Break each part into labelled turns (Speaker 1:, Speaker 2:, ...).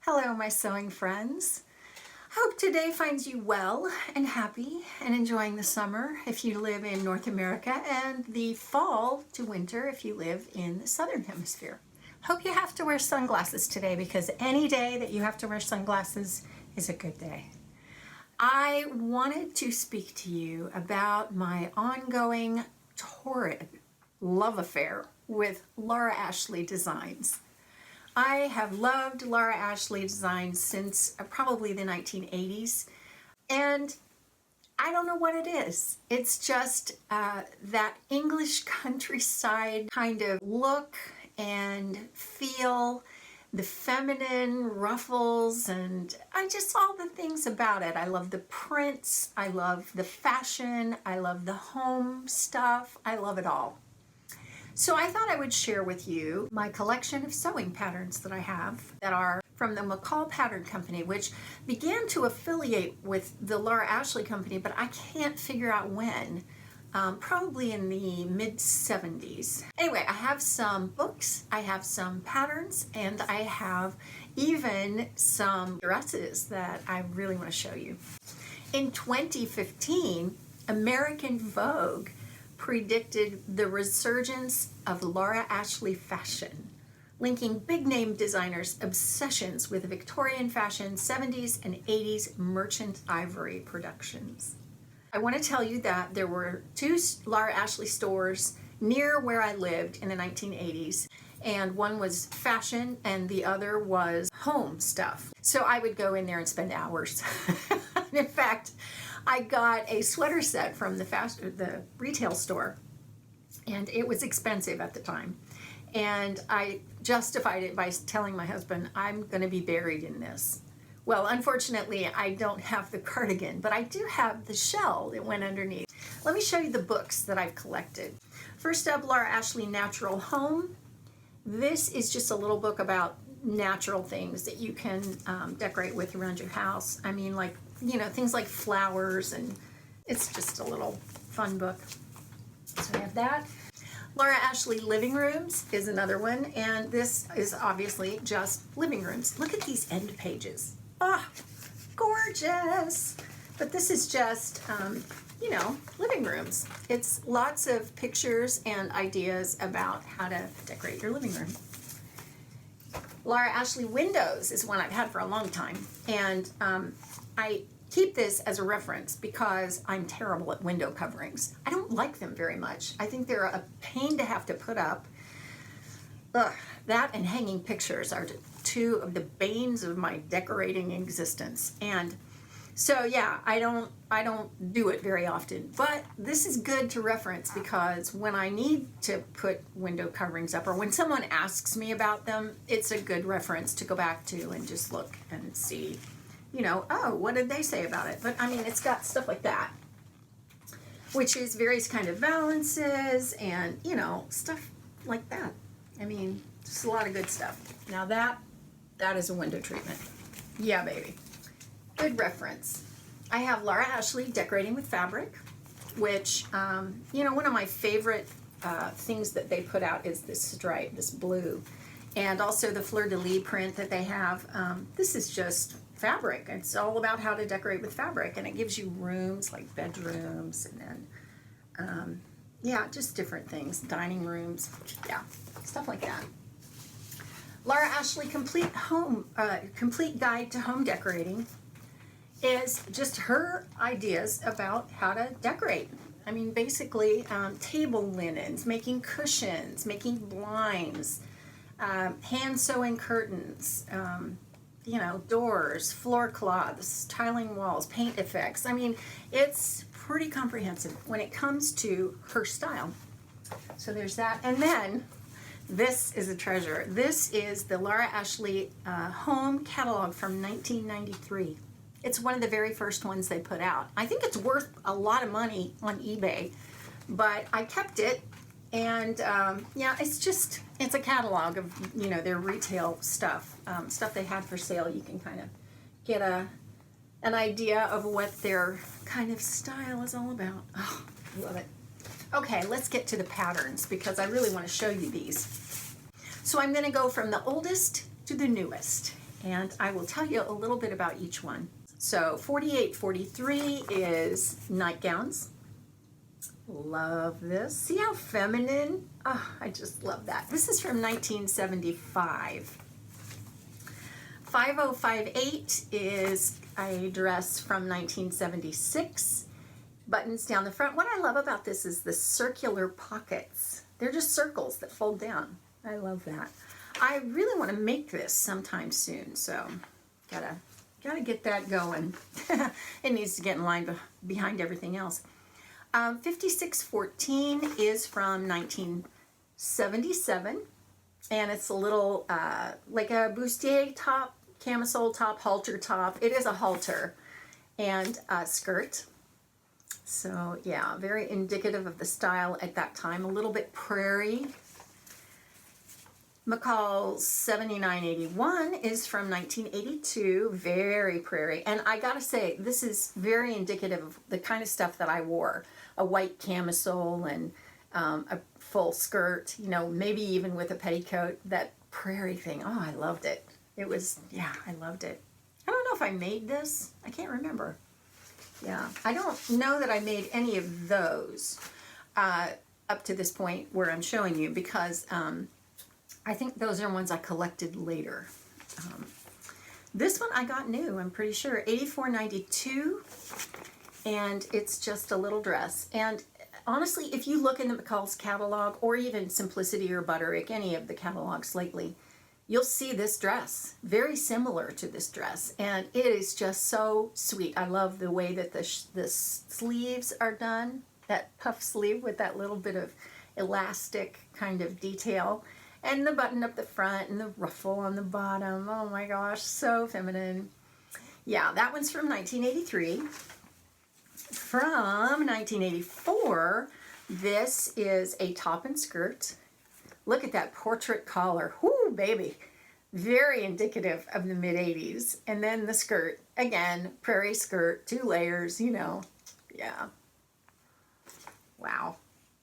Speaker 1: Hello, my sewing friends. Hope today finds you well and happy and enjoying the summer if you live in North America and the fall to winter if you live in the Southern Hemisphere. Hope you have to wear sunglasses today because any day that you have to wear sunglasses is a good day. I wanted to speak to you about my ongoing torrid love affair with Laura Ashley Designs. I have loved Laura Ashley Designs since probably the 1980s, and I don't know what it is. It's just that English countryside kind of look and feel, the feminine ruffles, and all the things about it. I love the prints, I love the fashion, I love the home stuff, I love it all. So I thought I would share with you my collection of sewing patterns that I have that are from the McCall Pattern Company, which began to affiliate with the Laura Ashley Company, but I can't figure out when. Probably in the mid-70s. Anyway, I have some books, I have some patterns, and I have even some dresses that I really want to show you. In 2015, American Vogue predicted the resurgence of Laura Ashley fashion, linking big-name designers' obsessions with Victorian fashion, 70s and 80s merchant ivory productions. I want to tell you that there were two Laura Ashley stores near where I lived in the 1980s, and one was fashion and the other was home stuff. So I would go in there and spend hours. In fact, I got a sweater set from the retail store, and it was expensive at the time. And I justified it by telling my husband, I'm going to be buried in this. Well, unfortunately, I don't have the cardigan, but I do have the shell that went underneath. Let me show you the books that I've collected. First up, Laura Ashley Natural Home. This is just a little book about natural things that you can decorate with around your house. I mean, like, things like flowers, and it's just a little fun book. So I have that. Laura Ashley Living Rooms is another one, and this is obviously just living rooms. Look at these end pages. Ah, gorgeous! But this is just, living rooms. It's lots of pictures and ideas about how to decorate your living room. Laura Ashley Windows is one I've had for a long time, and I keep this as a reference because I'm terrible at window coverings. I don't like them very much. I think they're a pain to have to put up. Ugh, that and hanging pictures are two of the banes of my decorating existence. And so yeah, I don't do it very often, but this is good to reference because when I need to put window coverings up or when someone asks me about them, it's a good reference to go back to and just look and see, oh, what did they say about it? But I mean, it's got stuff like that, which is various kind of valances and, stuff like that. I mean, just a lot of good stuff. Now that is a window treatment. Yeah, baby. Good reference. I have Laura Ashley Decorating with Fabric, which, one of my favorite things that they put out is this stripe, this blue, and also the fleur-de-lis print that they have. This is just fabric. It's all about how to decorate with fabric, and it gives you rooms like bedrooms and then, just different things, dining rooms, stuff like that. Laura Ashley Complete Guide to Home Decorating is just her ideas about how to decorate. I mean, basically, table linens, making cushions, making blinds, hand sewing curtains, doors, floor cloths, tiling walls, paint effects. I mean, it's pretty comprehensive when it comes to her style. So there's that. And then this is a treasure. This is the Laura Ashley Home Catalog from 1993. It's one of the very first ones they put out. I think it's worth a lot of money on eBay, but I kept it, and it's a catalog of, their retail stuff, stuff they had for sale. You can kind of get an idea of what their kind of style is all about. Oh, I love it. Okay, let's get to the patterns because I really want to show you these. So I'm going to go from the oldest to the newest. and I will tell you a little bit about each one. So 4843 is nightgowns. Love this. See how feminine? Oh, I just love that. This is from 1975. 5058 is a dress from 1976. Buttons down the front. What I love about this is the circular pockets. They're just circles that fold down. I love that. I really want to make this sometime soon, so gotta get that going. It needs to get in line behind everything else. 5614 is from 1977, and it's a little like a bustier top, camisole top, halter top. It is a halter and a skirt. So yeah, very indicative of the style at that time. A little bit prairie. McCall's 7981 is from 1982, very prairie. And I gotta say, this is very indicative of the kind of stuff that I wore. A white camisole and a full skirt, you know, maybe even with a petticoat. That prairie thing, oh, I loved it. It was, yeah, I loved it. I don't know if I made this. I can't remember. Yeah, I don't know that I made any of those up to this point where I'm showing you, because I think those are ones I collected later. This one I got new, I'm pretty sure. 8492, and it's just a little dress. And honestly, if you look in the McCall's catalog, or even Simplicity or Butterick, any of the catalogs lately, you'll see this dress, very similar to this dress, and it is just so sweet. I love the way that the sleeves are done, that puff sleeve with that little bit of elastic kind of detail, and the button up the front and the ruffle on the bottom. Oh my gosh, so feminine. Yeah, that one's from 1983. From 1984, this is a top and skirt. Look at that portrait collar. Whoo, baby. Very indicative of the mid-80s. And then the skirt. Again, prairie skirt, 2 layers, you know. Yeah. Wow.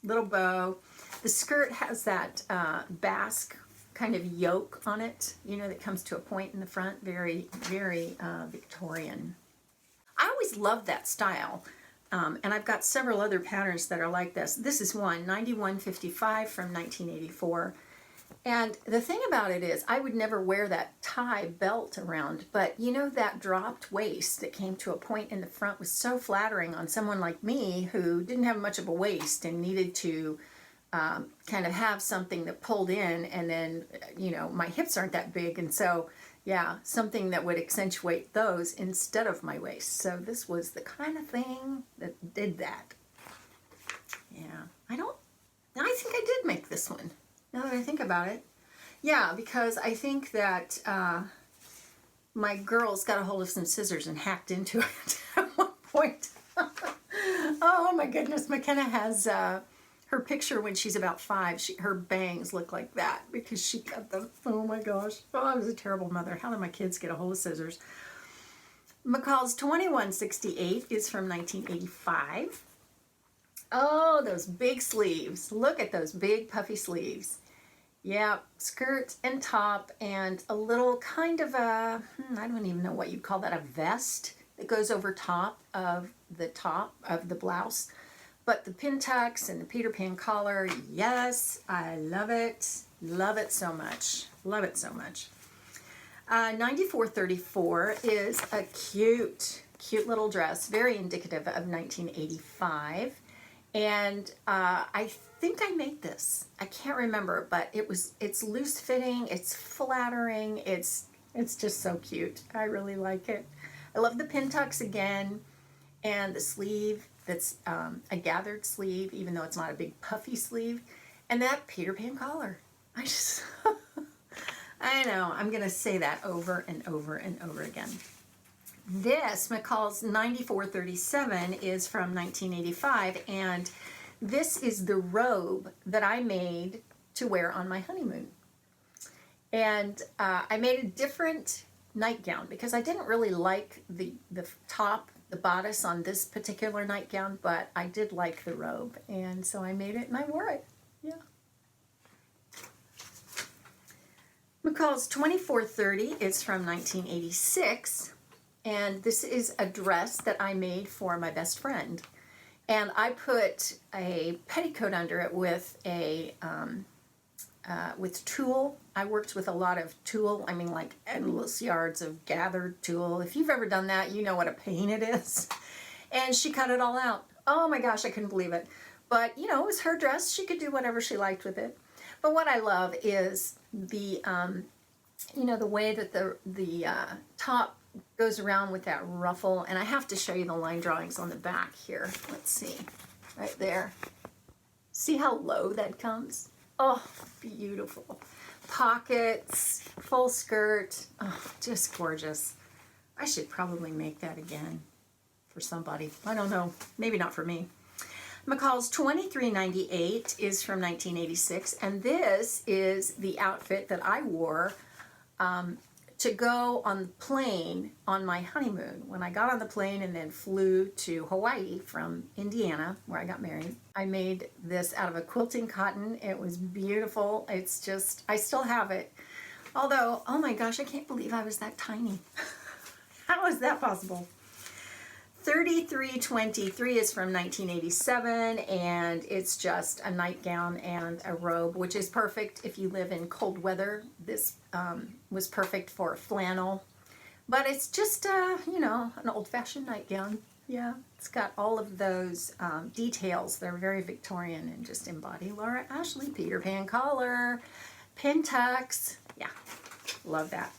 Speaker 1: Little bow. The skirt has that basque kind of yoke on it, you know, that comes to a point in the front. Very, very Victorian. I always loved that style. And I've got several other patterns that are like this. This is one, 9155 from 1984. And the thing about it is, I would never wear that tie belt around, but you know, that dropped waist that came to a point in the front was so flattering on someone like me who didn't have much of a waist and needed to kind of have something that pulled in, and then, you know, my hips aren't that big, and so yeah, something that would accentuate those instead of my waist. So this was the kind of thing that did that. Yeah, I think I did make this one, now that I think about it. Yeah, because I think that my girls got a hold of some scissors and hacked into it at one point. Oh my goodness, McKenna has her picture when she's about 5, her bangs look like that because she got them. Oh my gosh. Oh, I was a terrible mother. How did my kids get a hold of scissors? McCall's 2168 is from 1985. Oh, those big sleeves. Look at those big puffy sleeves. Yeah, skirt and top and a little kind of a, I don't even know what you'd call that, a vest that goes over top of the blouse. But the pin tucks and the Peter Pan collar, yes, I love it. Love it so much. Love it so much. 9434 is a cute little dress, very indicative of 1985. And I think I made this. I can't remember, but it's loose fitting, it's flattering, it's just so cute. I really like it. I love the pin tucks again, and the sleeve that's a gathered sleeve, even though it's not a big puffy sleeve, and that Peter Pan collar. I know, I'm gonna say that over and over and over again. This, McCall's 9437, is from 1985, and this is the robe that I made to wear on my honeymoon. And I made a different nightgown because I didn't really like the top, the bodice on this particular nightgown, but I did like the robe, and so I made it and I wore it. Yeah. McCall's 2430 is from 1986, and this is a dress that I made for my best friend. And I put a petticoat under it with with tulle. I worked with a lot of tulle. I mean, like endless yards of gathered tulle. If you've ever done that, you know what a pain it is. And she cut it all out. Oh my gosh, I couldn't believe it. But, you know, it was her dress. She could do whatever she liked with it. But what I love is the, you know, the way that the top goes around with that ruffle. And I have to show you the line drawings on the back here. Let's see. Right there. See how low that comes? Oh, beautiful. Pockets, full skirt. Oh, just gorgeous. I should probably make that again for somebody. I don't know. Maybe not for me. McCall's 2398 is from 1986, and this is the outfit that I wore to go on the plane on my honeymoon. When I got on the plane and then flew to Hawaii from Indiana, where I got married, I made this out of a quilting cotton. It was beautiful. It's just, I still have it. Although, oh my gosh, I can't believe I was that tiny. How is that possible? 3323 is from 1987, and it's just a nightgown and a robe, which is perfect if you live in cold weather. This was perfect for flannel, but it's just, you know, an old-fashioned nightgown. Yeah, it's got all of those details. They're very Victorian and just embody Laura Ashley. Peter Pan collar, pin tucks. Yeah, love that.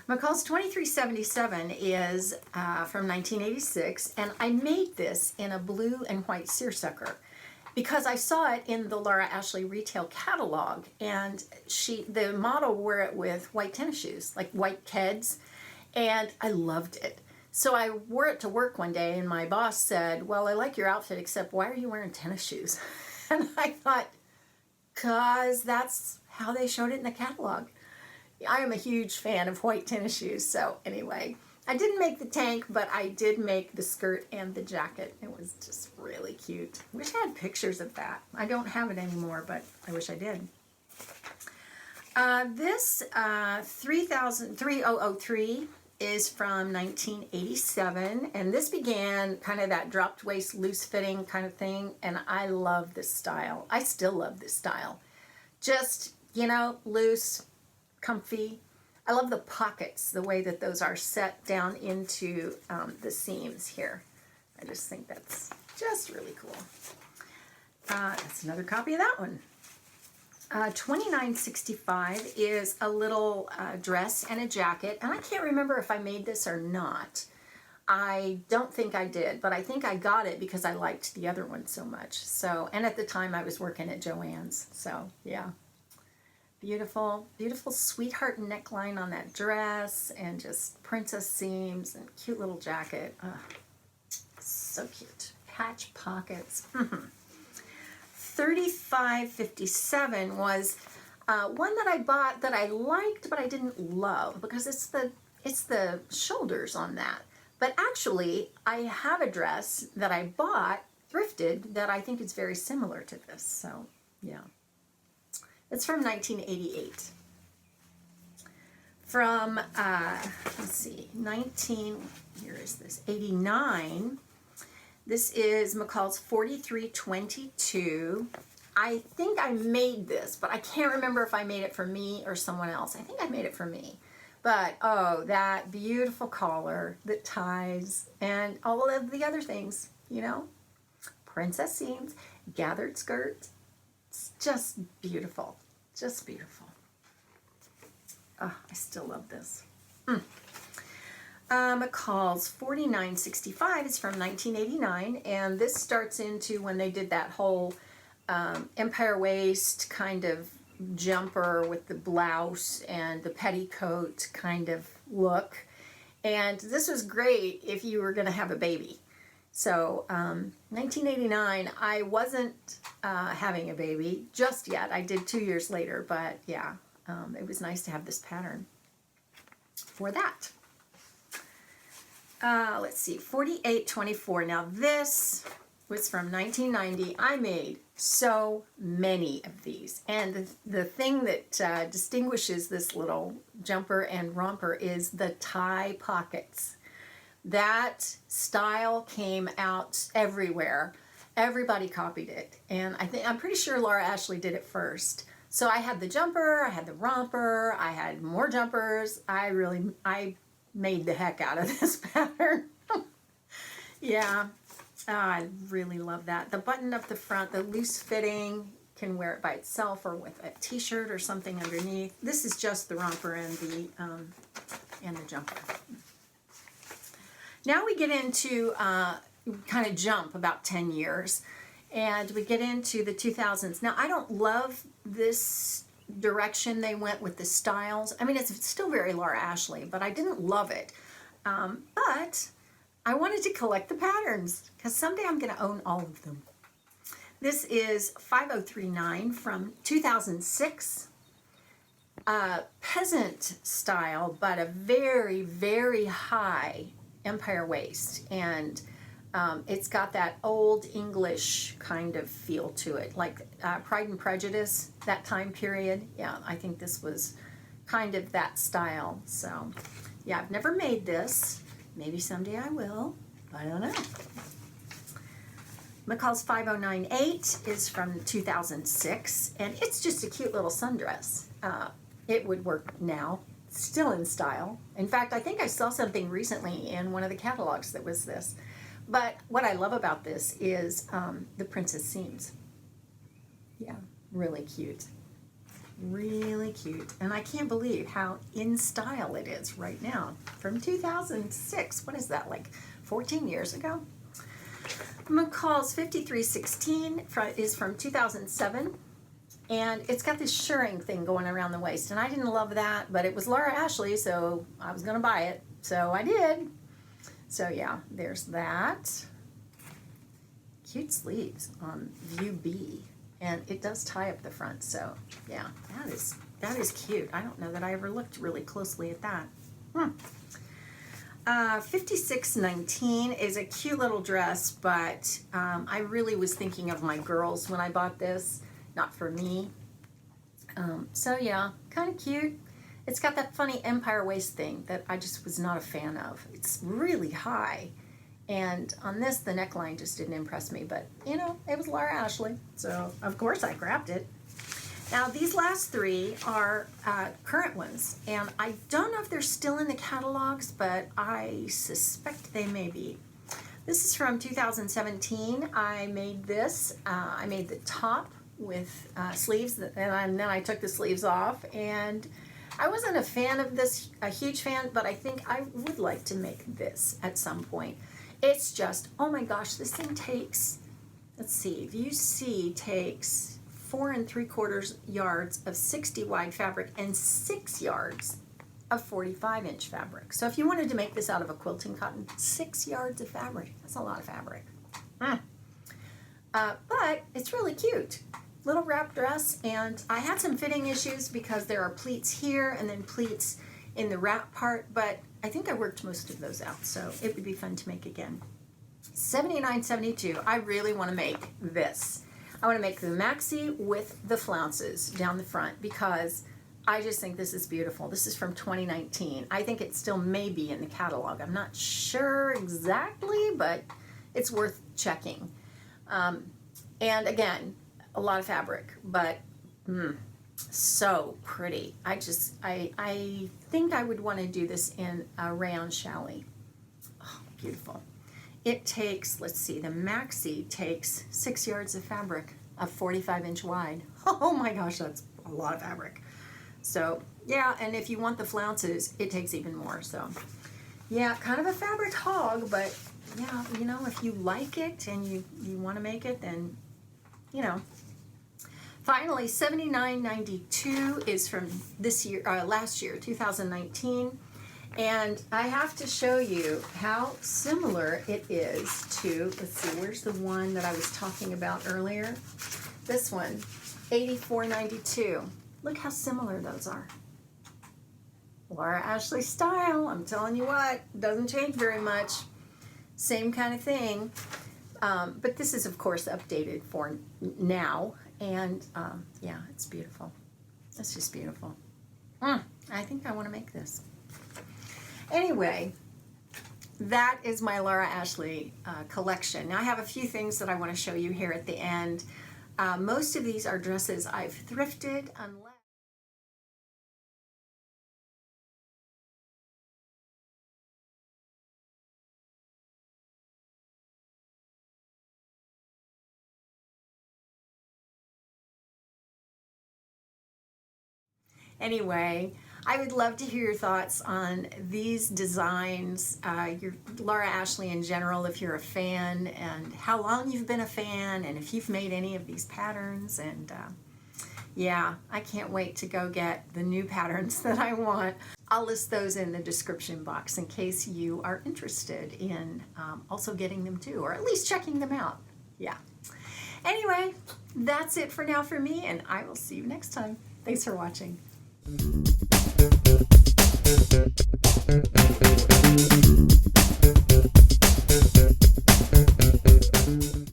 Speaker 1: McCall's 2377 is from 1986, and I made this in a blue and white seersucker because I saw it in the Laura Ashley retail catalog, and the model wore it with white tennis shoes, like white Keds, and I loved it. So I wore it to work one day, and my boss said, "Well, I like your outfit, except why are you wearing tennis shoes?" And I thought, 'cause that's how they showed it in the catalog. I am a huge fan of white tennis shoes, so anyway, I didn't make the tank, but I did make the skirt and the jacket. It was just really cute. Wish I had pictures of that. I don't have it anymore, but I wish I did. This 3003 is from 1987, and this began kind of that dropped waist, loose fitting kind of thing, and I love this style. I still love this style. Just, you know, loose, comfy. I love the pockets, the way that those are set down into the seams here. I just think that's just really cool. That's another copy of that one. 2965 is a little dress and a jacket, and I can't remember if I made this or not. I don't think I did, but I think I got it because I liked the other one so much. So, and at the time I was working at Joann's, so yeah. Beautiful, beautiful sweetheart neckline on that dress, and just princess seams and cute little jacket. So cute. Patch pockets. 3557 was one that I bought that I liked, but I didn't love because it's the shoulders on that. But actually, I have a dress that I bought thrifted that I think is very similar to this. So yeah. It's from 1988. From, let's see, 89. This is McCall's 4322. I think I made this, but I can't remember if I made it for me or someone else. I think I made it for me. But, oh, that beautiful collar that ties and all of the other things, you know. Princess seams, gathered skirts. It's just beautiful. Just beautiful. Oh, I still love this. McCall's 4965 is from 1989, and this starts into when they did that whole empire waist kind of jumper with the blouse and the petticoat kind of look. And this was great if you were going to have a baby. So 1989, I wasn't having a baby just yet. I did 2 years later, but yeah, it was nice to have this pattern for that. Let's see, 4824. Now this was from 1990. I made so many of these. And the thing that distinguishes this little jumper and romper is the tie pockets. That style came out everywhere. Everybody copied it. And I'm pretty sure Laura Ashley did it first. So I had the jumper, I had the romper, I had more jumpers. I made the heck out of this pattern. Yeah. Oh, I really love that. The button up the front, the loose fitting, can wear it by itself or with a t-shirt or something underneath. This is just the romper and the jumper. Now we get into kind of jump about 10 years, and we get into the 2000s. Now I don't love this direction they went with the styles. I mean, it's still very Laura Ashley, but I didn't love it. But I wanted to collect the patterns because someday I'm going to own all of them. This is 5039 from 2006. Peasant style, but a very, very high empire waist. And it's got that old English kind of feel to it, like Pride and Prejudice, that time period. Yeah, I think this was kind of that style. So, yeah, I've never made this. Maybe someday I will. I don't know. McCall's 5098 is from 2006, and it's just a cute little sundress. It would work now, still in style. In fact, I think I saw something recently in one of the catalogs that was this. But what I love about this is the princess seams. Yeah, really cute. Really cute. And I can't believe how in style it is right now. From 2006. What is that, like 14 years ago? McCall's 5316 is from 2007. And it's got this shirring thing going around the waist. And I didn't love that, but it was Laura Ashley, so I was going to buy it. So I did. So yeah, there's that. Cute sleeves on view B. And it does tie up the front, so yeah, that is cute. I don't know that I ever looked really closely at that. 5619 is a cute little dress, but I really was thinking of my girls when I bought this, not for me. So yeah, kind of cute. It's got that funny empire waist thing that I just was not a fan of. It's really high. And on this, the neckline just didn't impress me. But, you know, it was Laura Ashley. So, of course, I grabbed it. Now, these last three are current ones. And I don't know if they're still in the catalogs, but I suspect they may be. This is from 2017. I made this. I made the top with sleeves. And then I took the sleeves off. And I wasn't a fan of this, a huge fan, but I think I would like to make this at some point. It's just, oh my gosh, this thing takes, let's see, View C takes 4 3/4 yards of 60 wide fabric and 6 yards of 45-inch fabric. So if you wanted to make this out of a quilting cotton, 6 yards of fabric, that's a lot of fabric. But it's really cute. Little wrap dress, and I had some fitting issues because there are pleats here and then pleats in the wrap part, but I think I worked most of those out, so it would be fun to make again. 7972, I really want to make this. I want to make the maxi with the flounces down the front because I just think this is beautiful. This is from 2019. I think it still may be in the catalog. I'm not sure exactly, but it's worth checking. And again, a lot of fabric, but so pretty. I think I would want to do this in a rayon challis. Oh, beautiful. It takes, let's see, the maxi takes 6 yards of fabric of 45-inch wide. Oh my gosh, that's a lot of fabric. So yeah, and if you want the flounces, it takes even more. So yeah, kind of a fabric hog, but yeah, you know, if you like it and you want to make it, then, you know. Finally, 7992 is from this year, last year, 2019. And I have to show you how similar it is to, let's see, where's the one that I was talking about earlier? This one, 8492. Look how similar those are. Laura Ashley style, I'm telling you what, doesn't change very much. Same kind of thing. But this is, of course, updated for now. And yeah, it's beautiful. It's just beautiful. I think I want to make this. Anyway, that is my Laura Ashley collection. Now I have a few things that I want to show you here at the end. Most of these are dresses I've thrifted, unless anyway, I would love to hear your thoughts on these designs, your Laura Ashley in general, if you're a fan, and how long you've been a fan, and if you've made any of these patterns. And yeah, I can't wait to go get the new patterns that I want. I'll list those in the description box in case you are interested in also getting them too, or at least checking them out. Yeah. Anyway, that's it for now for me, and I will see you next time. Thanks for watching.